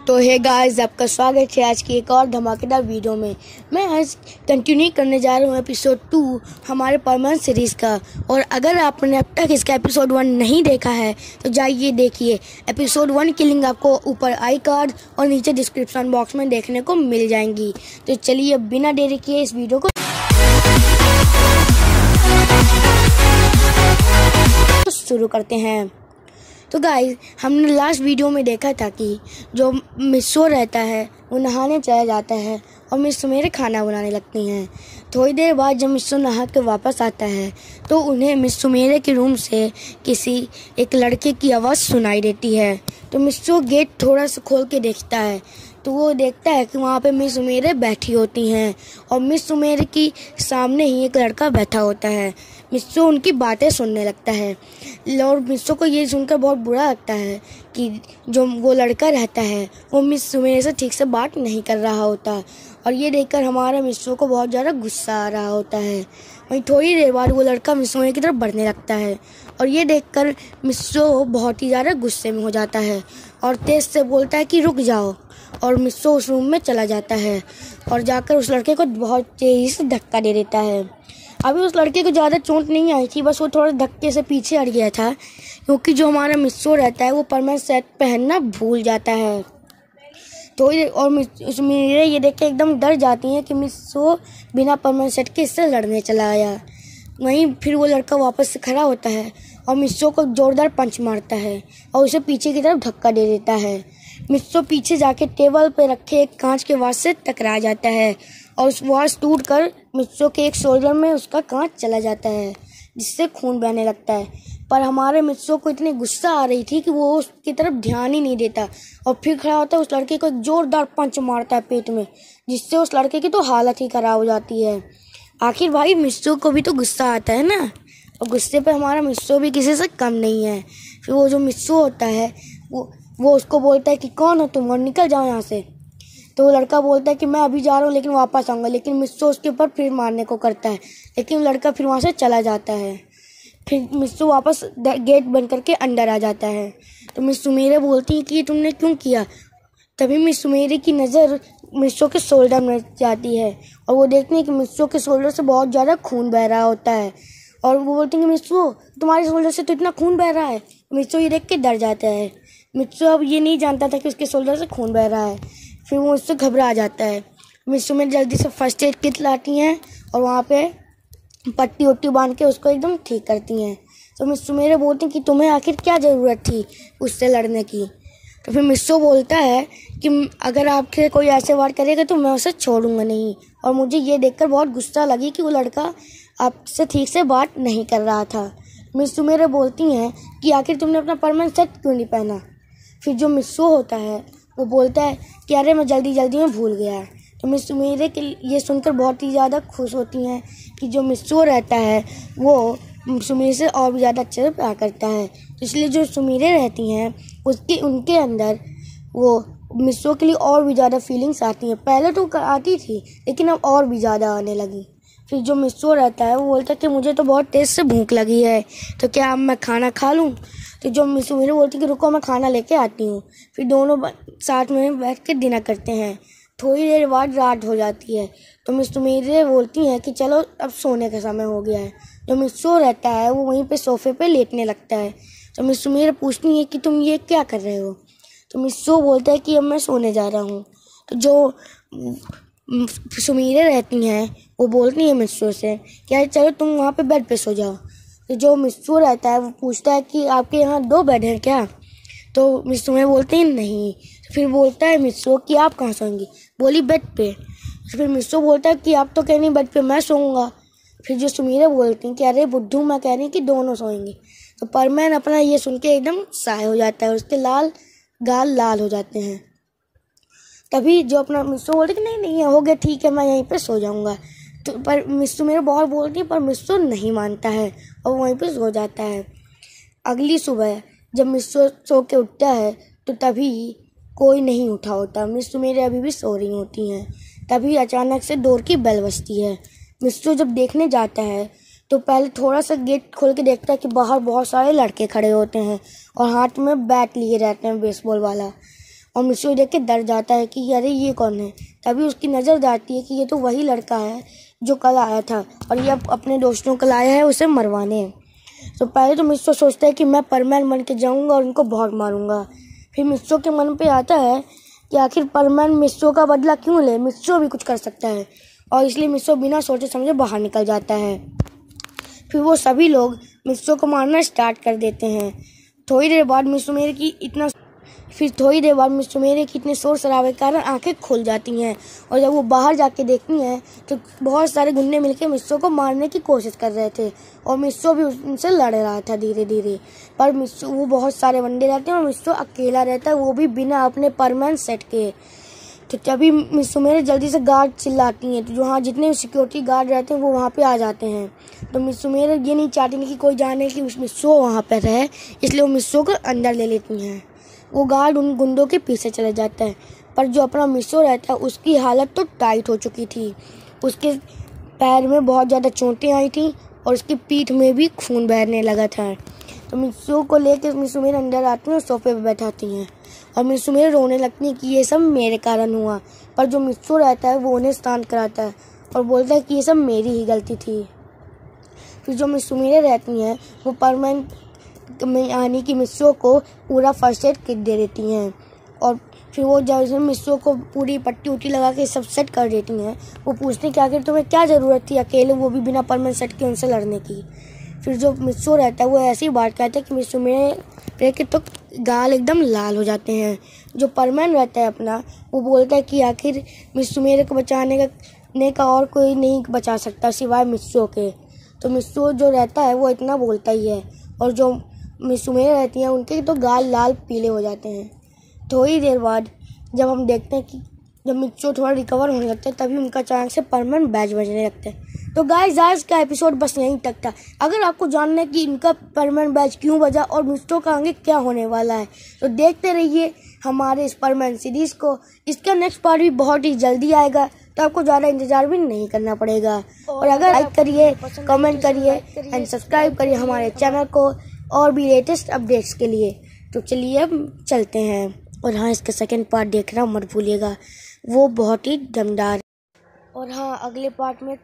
तो hey guys, आपका स्वागत है आज की एक और धमाकेदार वीडियो में। मैं आज कंटिन्यू करने जा रहा हूँ एपिसोड 2 हमारे परमानेंट सीरीज़ का। और अगर आपने अब तक इसका एपिसोड 1 नहीं देखा है तो जाइए देखिए। एपिसोड 1 की लिंक आपको ऊपर आई कार्ड और नीचे डिस्क्रिप्शन बॉक्स में देखने को मिल जाएंगी। तो चलिए अब बिना देरी किए इस वीडियो को शुरू करते हैं। तो गाइस, हमने लास्ट वीडियो में देखा था कि जो मिस्सो रहता है वो नहाने चला जाता है और मिस सुमेरे खाना बनाने लगती हैं। थोड़ी देर बाद जब मिस्सो नहा के वापस आता है तो उन्हें मिस सुमेरे के रूम से किसी एक लड़के की आवाज़ सुनाई देती है। तो मिस्सो गेट थोड़ा सा खोल के देखता है तो वो देखता है कि वहाँ पे मिस सुमेरे बैठी होती हैं और मिस सुमेरे की सामने ही एक लड़का बैठा होता है। मिस्सो उनकी बातें सुनने लगता है और मिस्सो को ये सुनकर बहुत बुरा लगता है कि जो वो लड़का रहता है वो मिस सुमेरे से ठीक से बात नहीं कर रहा होता। और ये देखकर हमारा मिस्सो को बहुत ज़्यादा गुस्सा आ रहा होता है। वहीं थोड़ी देर बाद वो लड़का मिस सुमेरे की तरफ बढ़ने लगता है और ये देखकर मिस्सो बहुत ही ज़्यादा गुस्से में हो जाता है और तेज़ से बोलता है कि रुक जाओ। और मिस्सो उस रूम में चला जाता है और जाकर उस लड़के को बहुत तेज़ी से धक्का दे देता है। अभी उस लड़के को ज़्यादा चोट नहीं आई थी, बस वो थोड़ा धक्के से पीछे हट गया था क्योंकि जो हमारा मिस्सो रहता है वो परमानेंट सेट पहनना भूल जाता है। तो और मेरे ये देख के एकदम डर जाती हैं कि मिस्सो बिना परमानेंट सेट के इससे लड़ने चला आया। वहीं फिर वो लड़का वापस से खड़ा होता है और मिस्सो को जोरदार पंच मारता है और उसे पीछे की तरफ धक्का दे देता है। मिस्सो पीछे जाके टेबल पे रखे एक कांच के वाज से टकरा जाता है और उस वाज टूटकर मिस्सो के एक शोल्डर में उसका कांच चला जाता है जिससे खून बहने लगता है। पर हमारे मिस्सो को इतनी गुस्सा आ रही थी कि वो उसकी तरफ ध्यान ही नहीं देता और फिर खड़ा होता है, उस लड़के को एक जोरदार पंच मारता है पेट में जिससे उस लड़के की तो हालत ही खराब हो जाती है। आखिर भाई मिस्सो को भी तो गुस्सा आता है ना, और गुस्से पे हमारा मिस्सो भी किसी से कम नहीं है। फिर वो जो मिस्सो होता है वो उसको बोलता है कि कौन हो तुम और निकल जाओ यहाँ से। तो वो लड़का बोलता है कि मैं अभी जा रहा हूँ लेकिन वापस आऊँगा, लेकिन मिस्सो उसके ऊपर फिर मारने को करता है लेकिन लड़का फिर वहाँ से चला जाता है। फिर मिस्सो वापस गेट बंद करके अंदर आ जाता है। तो मिस सुमेरे बोलती है कि ये तुमने क्यों किया। तभी मिस सुमेरे की नज़र मिस्सो के शोल्डर में जाती है और वो देखते हैं कि मिस्सो के शोल्डर से बहुत ज़्यादा खून बह रहा होता है और वो बोलते हैं कि मिस्सो तुम्हारे शोल्डर से तो इतना खून बह रहा है। मिस्सो ये देख के डर जाता है। मिस्सो अब ये नहीं जानता था कि उसके शोल्डर से खून बह रहा है। फिर वो उससे घबरा जाता है। मिस सुमेरे जल्दी से फर्स्ट एड किट लाती हैं और वहाँ पे पट्टी वट्टी बांध के उसको एकदम ठीक करती हैं। तो मिस सुमेरे बोलती हैं कि तुम्हें आखिर क्या ज़रूरत थी उससे लड़ने की। तो फिर मिस्सो बोलता है कि अगर आपसे कोई ऐसे वार करेगा तो मैं उसे छोड़ूंगा नहीं। और मुझे ये देखकर बहुत गुस्सा लगी कि वो लड़का आपसे ठीक से बात नहीं कर रहा था। मिस सुमेरे बोलती हैं कि आखिर तुमने अपना परमानेंट सेट क्यों नहीं पहना। फिर जो मिस्सो होता है वो बोलता है कि अरे मैं जल्दी में भूल गया है। तो मिस सुमेरे के ये सुनकर बहुत ही ज़्यादा खुश होती हैं कि जो मिस्सो रहता है वो सुमेरे से और भी ज़्यादा अच्छे से प्यार करता है। तो इसलिए जो सुमेरे रहती हैं उनके अंदर वो मिस्सो के लिए और भी ज़्यादा फीलिंग्स आती हैं। पहले तो आती थी लेकिन अब और भी ज़्यादा आने लगी। फिर जो मिस्सो रहता है वो बोलता है कि मुझे तो बहुत तेज़ से भूख लगी है, तो क्या अब मैं खाना खा लूँ। तो जो मिस सुमेरे बोलती है कि रुको मैं खाना लेके आती हूँ। फिर दोनों साथ में बैठ के डिनर करते हैं। थोड़ी देर बाद रात हो जाती है तो मिस सुमेरे बोलती हैं कि चलो अब सोने का समय हो गया है। जो मिस्सो रहता है वो वहीं पे सोफे पे लेटने लगता है। तो मिस सुमेरे पूछती है कि तुम ये क्या कर रहे हो। तो मिस्सो बोलता है कि अब मैं सोने जा रहा हूँ। तो जो सुमेरे रहती हैं वो बोलती हैं मिस्सो से कि चलो तुम वहाँ पे बेड पे सो जाओ। तो जो मिस्सो रहता है वो पूछता है कि आपके यहाँ 2 बेड हैं क्या। तो मिस सुमेरे बोलते हैं नहीं। फिर बोलता है मिस्सो कि आप कहाँ सोएंगी। बोली बेड पे। फिर मिस्सो बोलता है कि आप तो कह रही बेड पे, मैं सोऊंगा। फिर जो सुमेरे बोलती हैं कि अरे बुद्धू मैं कह रही कि दोनों सोएंगे। तो परमैन अपना ये सुन के एकदम साय हो जाता है, उसके गाल लाल हो जाते हैं। तभी जो अपना मिस्सो बोलते कि नहीं हो गया ठीक है मैं यहीं पे सो जाऊंगा। तो पर मिस सुमेरे बहुत बोलती है पर मिस्सो नहीं मानता है और वहीं पे सो जाता है। अगली सुबह जब मिस्सो सो के उठता है तो तभी कोई नहीं उठा होता। मिस सुमेरे अभी भी सो रही होती हैं। तभी अचानक से डोर की बेल बजती है। मिस्सो जब देखने जाता है तो पहले थोड़ा सा गेट खोल के देखता है कि बाहर बहुत सारे लड़के खड़े होते हैं और हाथ में बैट लिए रहते हैं बेसबॉल वाला। और मिस्सो देख के डर जाता है कि अरे ये कौन है। तभी उसकी नज़र जाती है कि ये तो वही लड़का है जो कल आया था और ये अपने दोस्तों को लाया है उसे मरवाने। तो पहले तो मिस्सो सोचता है कि मैं परमैन बन के जाऊँगा और उनको बहुत मारूंगा। फिर मिस्सो के मन पे आता है कि आखिर परमैन मिस्सो का बदला क्यों ले, मिस्सो भी कुछ कर सकता है, और इसलिए मिस्सो बिना सोचे समझे बाहर निकल जाता है। फिर वो सभी लोग मिस्सो को मारना स्टार्ट कर देते हैं। थोड़ी देर बाद मिस्सो मेरे की इतने शोर शराबे के कारण आंखें खुल जाती हैं, और जब वो बाहर जाके देखती हैं तो बहुत सारे गुंडे मिलकर मिस्सो को मारने की कोशिश कर रहे थे और मिस्सो भी उनसे लड़ रहा था धीरे धीरे। पर मिस्सो, वो बहुत सारे बंदे रहते हैं और मिस्सो अकेला रहता है, वो भी बिना अपने परमैन सेट के। तो तभी मिस्सो मेरे जल्दी से गार्ड चिल्लाती हैं, तो वहाँ जितने सिक्योरिटी गार्ड रहते हैं वो वहाँ पे आ जाते हैं। तो मिस्सो मेरे ये नहीं चाहती कि कोई जाने कि मिस्सो वहाँ पर रहे, इसलिए वो मिस्सो को अंदर ले लेती हैं। वो गार्ड उन गुंडों के पीछे चले जाता है, पर जो अपना मिस्सो रहता है उसकी हालत तो टाइट हो चुकी थी। उसके पैर में बहुत ज़्यादा चोटें आई थी और उसकी पीठ में भी खून बहने लगा था। तो मिस्सो को लेकर मिस्सो मेरे अंदर आती हैं और सोफे पे बैठाती हैं और मिस्सो मेरे रोने लगती हैं कि ये सब मेरे कारण हुआ। पर जो मिस्सो रहता है वो उन्हें शांत कराता है और बोलता है कि ये सब मेरी ही गलती थी। फिर जो मिस्सो मेरे रहती हैं वो परमैन यानी कि मिस्सो को पूरा फर्स्ट एड किट दे देती हैं, और फिर वो जब मिस्सो को पूरी पट्टी उट्टी लगा के सब सेट कर देती हैं। वो पूछते हैं कि आखिर तुम्हें क्या ज़रूरत थी अकेले, वो भी बिना परमैन सेट के उनसे लड़ने की। फिर जो मिस्सो रहता है वो ऐसी बात कहता है कि मिस्सो मेरे के तो गाल एकदम लाल हो जाते हैं। जो परमैन रहता है अपना, वो बोलता है कि आखिर मिस्सो मेरे को बचाने का और कोई नहीं बचा सकता सिवाय मिस्सो के। तो मिस्सो जो रहता है वो इतना बोलता ही है, और जो मिस्सो मेरे रहती हैं उनके तो गाल लाल पीले हो जाते हैं। थोड़ी देर बाद जब हम देखते हैं कि जब मिस्सो थोड़ा रिकवर होने लगता है तभी उनका अचानक से परमैन बैज बजने लगता है। तो गाइस आज का एपिसोड बस यहीं तक था। अगर आपको जानना है कि इनका परमैन बैज क्यों बजा और मिस्सो का आगे क्या होने वाला है तो देखते रहिए हमारे इस परमैन सीरीज को। इसका नेक्स्ट पार्ट भी बहुत ही जल्दी आएगा, तो आपको ज़्यादा इंतजार भी नहीं करना पड़ेगा। और अगर लाइक करिए, कमेंट करिए एंड सब्सक्राइब करिए हमारे चैनल को और भी लेटेस्ट अपडेट्स के लिए। तो चलिए अब चलते हैं। और हाँ, इसका सेकंड पार्ट देखना मत भूलिएगा, वो बहुत ही दमदार। और हाँ, अगले पार्ट में